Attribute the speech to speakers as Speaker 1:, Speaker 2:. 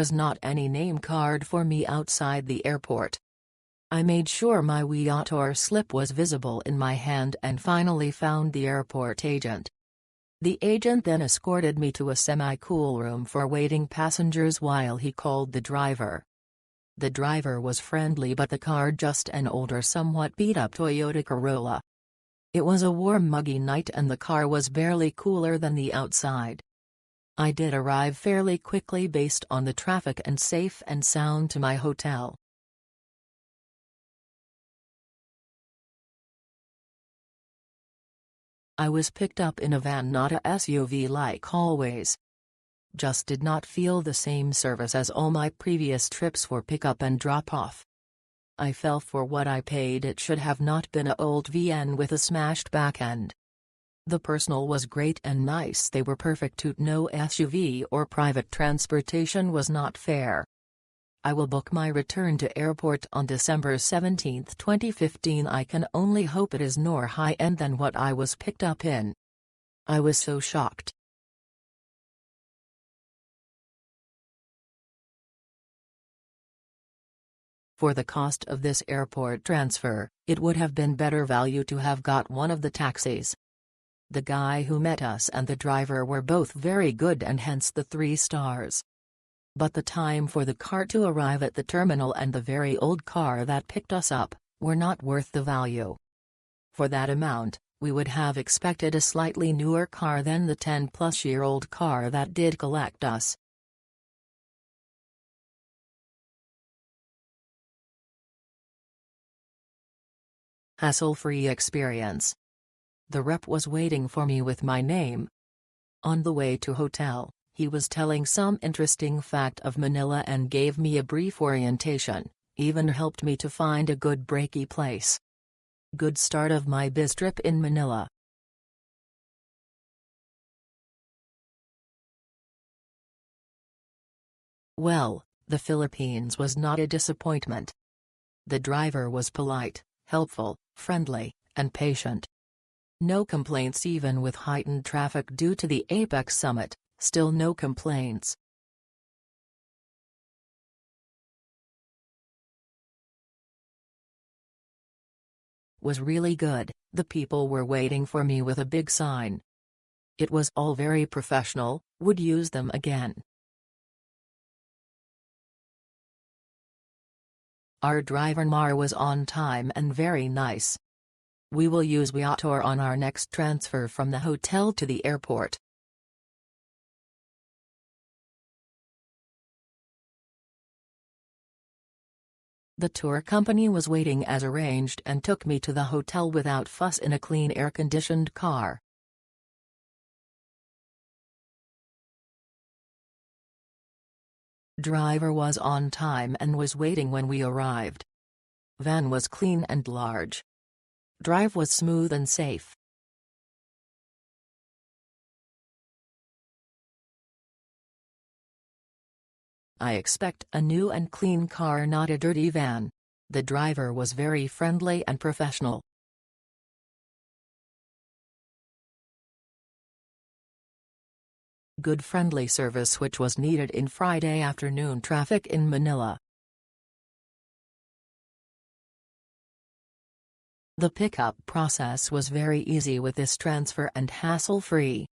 Speaker 1: was not any name card for me outside the airport. I made sure my voucher slip was visible in my hand and finally found the airport agent. The agent then escorted me to a semi-cool room for waiting passengers while he called the driver. The driver was friendly but the car just an older somewhat beat-up Toyota Corolla. It was a warm muggy night and the car was barely cooler than the outside. I did arrive fairly quickly based on the traffic and safe and sound to my hotel. I was picked up in a van, not a SUV like always. Just did not feel the same service as all my previous trips for pickup and drop-off. I fell for what I paid. It should have not been a old VN with a smashed back end. The personnel was great and nice. They were perfect too. No SUV or private transportation was not fair. I will book my return to airport on December 17, 2015. I can only hope it is more high-end than what I was picked up in. I was so shocked. For the cost of this airport transfer, it would have been better value to have got one of the taxis. The guy who met us and the driver were both very good and hence the 3 stars. But the time for the car to arrive at the terminal and the very old car that picked us up, were not worth the value. For that amount, we would have expected a slightly newer car than the 10-plus-year-old car that did collect us. Hassle-free experience. The rep was waiting for me with my name. On the way to hotel, he was telling some interesting fact of Manila and gave me a brief orientation, even helped me to find a good breaky place. Good start of my biz trip in Manila. Well, the Philippines was not a disappointment. The driver was polite, helpful, friendly, and patient. No complaints even with heightened traffic due to the Apex Summit, still no complaints. Was really good. The people were waiting for me with a big sign. It was all very professional, would use them again. Our driver Mar was on time and very nice. We will use voucher on our next transfer from the hotel to the airport. The tour company was waiting as arranged and took me to the hotel without fuss in a clean air-conditioned car. Driver was on time and was waiting when we arrived. Van was clean and large. Drive was smooth and safe. I expect a new and clean car, not a dirty van. The driver was very friendly and professional. Good friendly service which was needed in Friday afternoon traffic in Manila. The pickup process was very easy with this transfer and hassle-free.